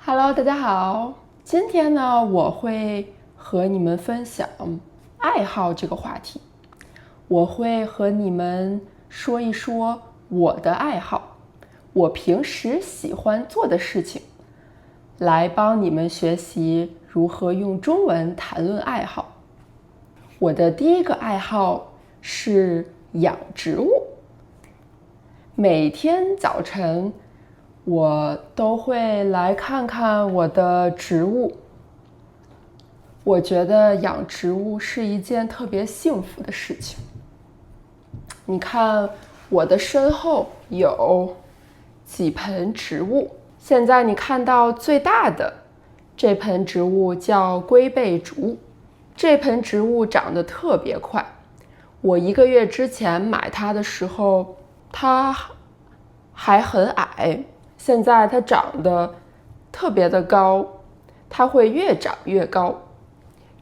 Hello，大家好。今天呢，我会和你们分享爱好这个话题。我会和你们说一说我的爱好，我平时喜欢做的事情，来帮你们学习如何用中文谈论爱好。我的第一个爱好是养植物。每天早晨，我都会来看看我的植物。我觉得养植物是一件特别幸福的事情。你看，我的身后有几盆植物。现在你看到最大的这盆植物叫龟背竹。这盆植物长得特别快。我1个月之前买它的时候，它还很矮。现在它长得特别的高，它会越长越高，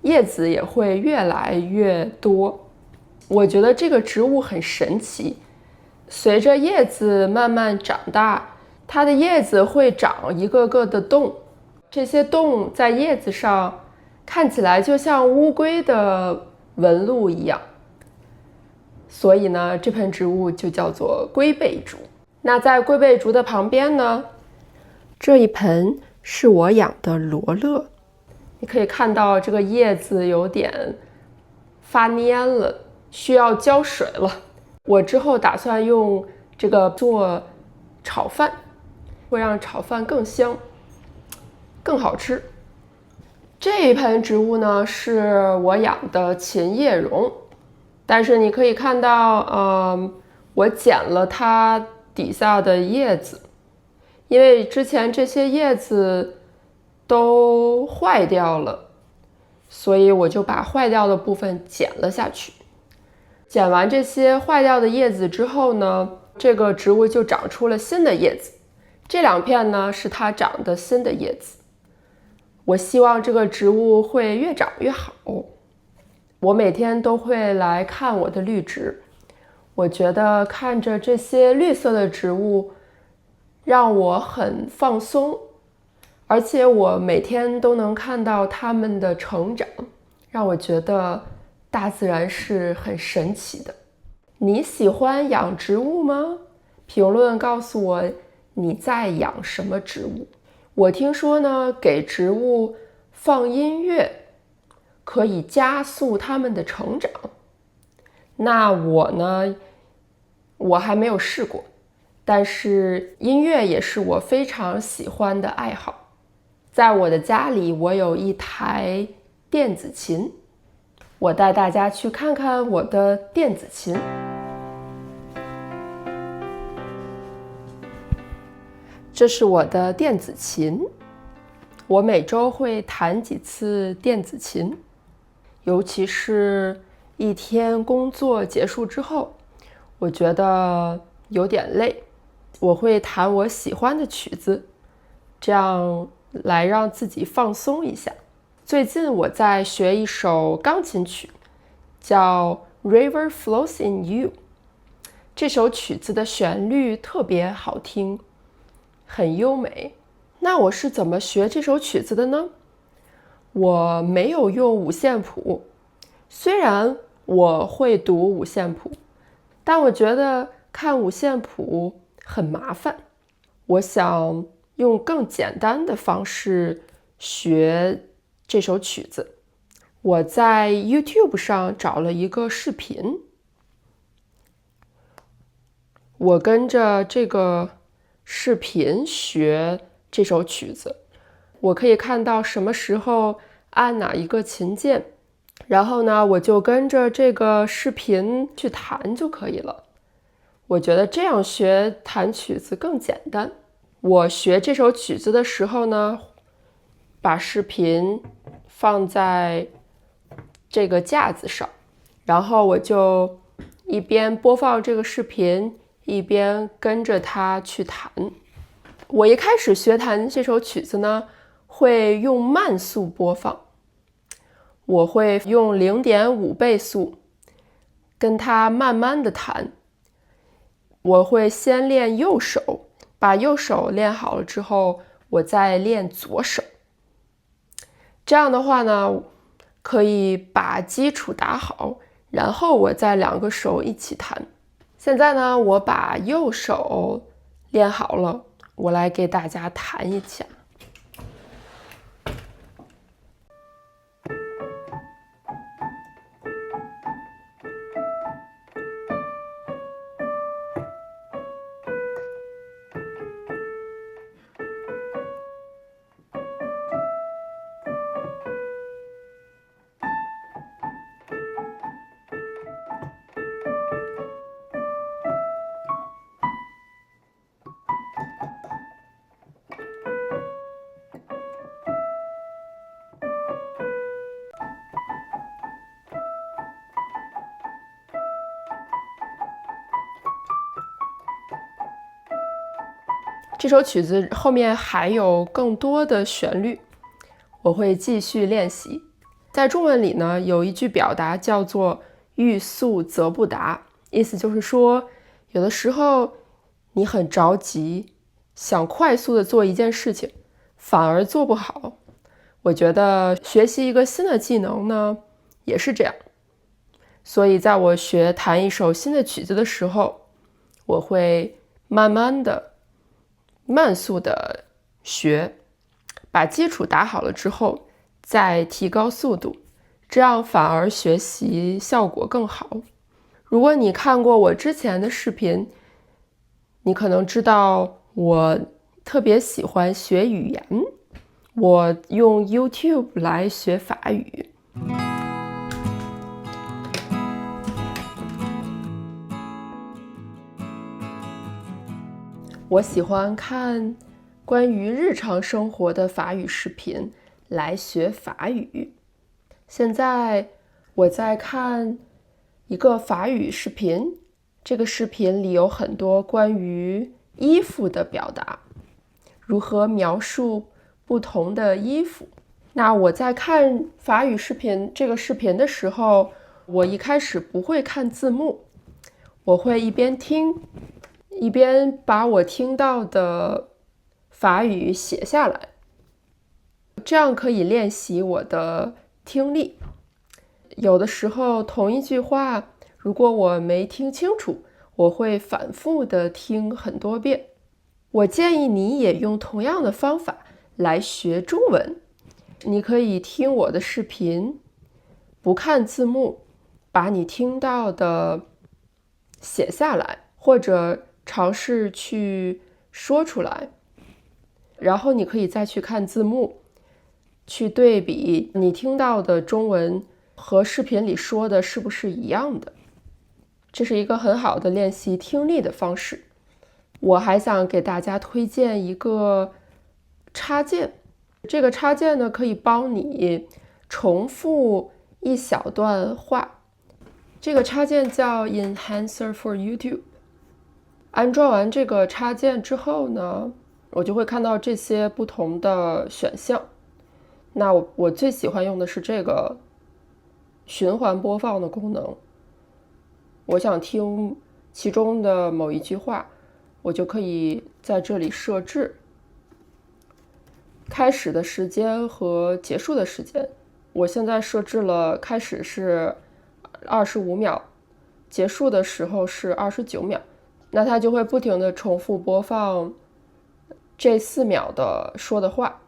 叶子也会越来越多。我觉得这个植物很神奇，随着叶子慢慢长大，它的叶子会长一个个的洞，这些洞在叶子上看起来就像乌龟的纹路一样，所以呢，这盆植物就叫做龟背竹。那在龟背竹的旁边呢，这一盆是我养的罗勒。你可以看到这个叶子有点发蔫了，需要浇水了。我之后打算用这个做炒饭，会让炒饭更香更好吃。这一盆植物呢，是我养的琴叶榕，但是你可以看到我剪了它底下的叶子，因为之前这些叶子都坏掉了，所以我就把坏掉的部分剪了下去。剪完这些坏掉的叶子之后呢，这个植物就长出了新的叶子。这2片呢，是它长的新的叶子。我希望这个植物会越长越好。我每天都会来看我的绿植，我觉得看着这些绿色的植物让我很放松，而且我每天都能看到它们的成长，让我觉得大自然是很神奇的。你喜欢养植物吗？评论告诉我你在养什么植物。我听说呢，给植物放音乐可以加速它们的成长。那我呢，我还没有试过，但是音乐也是我非常喜欢的爱好。在我的家里，我有一台电子琴，我带大家去看看我的电子琴。这是我的电子琴，我每周会弹几次电子琴，尤其是一天工作结束之后，我觉得有点累，我会弹我喜欢的曲子，这样来让自己放松一下。最近我在学一首钢琴曲，叫 River Flows in You。 这首曲子的旋律特别好听，很优美。那我是怎么学这首曲子的呢？我没有用五线谱，虽然我会读五线谱，但我觉得看五线谱很麻烦。我想用更简单的方式学这首曲子。我在 YouTube 上找了一个视频，我跟着这个视频学这首曲子。我可以看到什么时候按哪一个琴键，然后呢，我就跟着这个视频去弹就可以了。我觉得这样学弹曲子更简单。我学这首曲子的时候呢，把视频放在这个架子上，然后我就一边播放这个视频，一边跟着它去弹。我一开始学弹这首曲子呢，会用慢速播放，我会用0.5倍速跟它慢慢的弹。我会先练右手，把右手练好了之后，我在练左手。这样的话呢，可以把基础打好，然后我再2个手一起弹。现在呢，我把右手练好了，我来给大家弹一下。这首曲子后面还有更多的旋律，我会继续练习。在中文里呢，有一句表达叫做欲速则不达，意思就是说，有的时候你很着急，想快速的做一件事情，反而做不好。我觉得学习一个新的技能呢，也是这样。所以在我学弹一首新的曲子的时候，我会慢慢的慢速的学，把基础打好了之后再提高速度，这样反而学习效果更好。如果你看过我之前的视频，你可能知道我特别喜欢学语言，我用 YouTube 来学法语。我喜欢看关于日常生活的法语视频来学法语。现在我在看一个法语视频，这个视频里有很多关于衣服的表达，如何描述不同的衣服。那我在看法语视频这个视频的时候，我一开始不会看字幕，我会一边听一边把我听到的法语写下来，这样可以练习我的听力。有的时候同一句话，如果我没听清楚，我会反复的听很多遍。我建议你也用同样的方法来学中文。你可以听我的视频，不看字幕，把你听到的写下来，或者尝试去说出来，然后你可以再去看字幕，去对比你听到的中文和视频里说的是不是一样的。这是一个很好的练习听力的方式。我还想给大家推荐一个插件，这个插件呢可以帮你重复一小段话。这个插件叫 Enhancer for YouTube。安装完这个插件之后呢，我就会看到这些不同的选项。那我最喜欢用的是这个循环播放的功能。我想听其中的某一句话，我就可以在这里设置开始的时间和结束的时间。我现在设置了开始是25秒，结束的时候是29秒。那它就会不停地重复播放这4秒的说的话。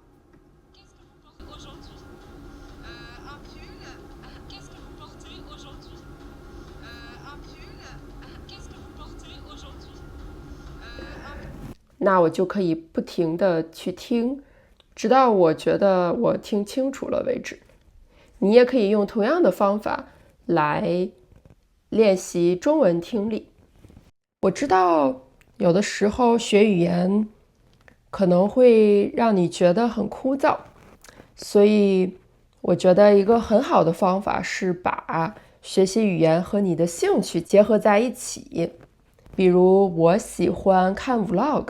那我就可以不停地去听，直到我觉得我听清楚了为止。你也可以用同样的方法来练习中文听力。我知道有的时候学语言可能会让你觉得很枯燥，所以我觉得一个很好的方法是把学习语言和你的兴趣结合在一起。比如我喜欢看 vlog，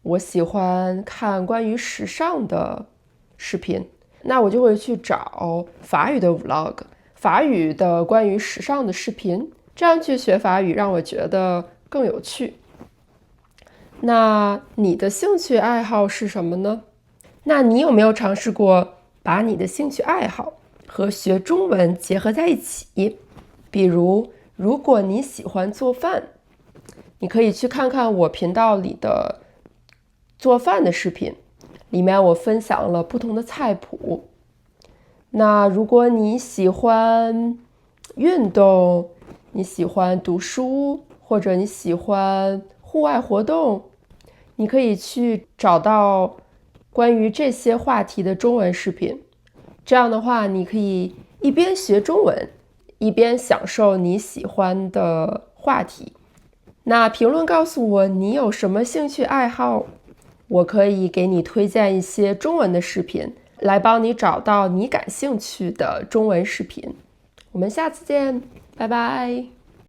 我喜欢看关于时尚的视频，那我就会去找法语的 vlog， 法语的关于时尚的视频，这样去学法语让我觉得更有趣。那你的兴趣爱好是什么呢？那你有没有尝试过把你的兴趣爱好和学中文结合在一起？比如，如果你喜欢做饭，你可以去看看我频道里的做饭的视频，里面我分享了不同的菜谱。那如果你喜欢运动，你喜欢读书，或者你喜欢户外活动，你可以去找到关于这些话题的中文视频。这样的话，你可以一边学中文，一边享受你喜欢的话题。那评论告诉我你有什么兴趣爱好，我可以给你推荐一些中文的视频，来帮你找到你感兴趣的中文视频。我们下次见，拜拜。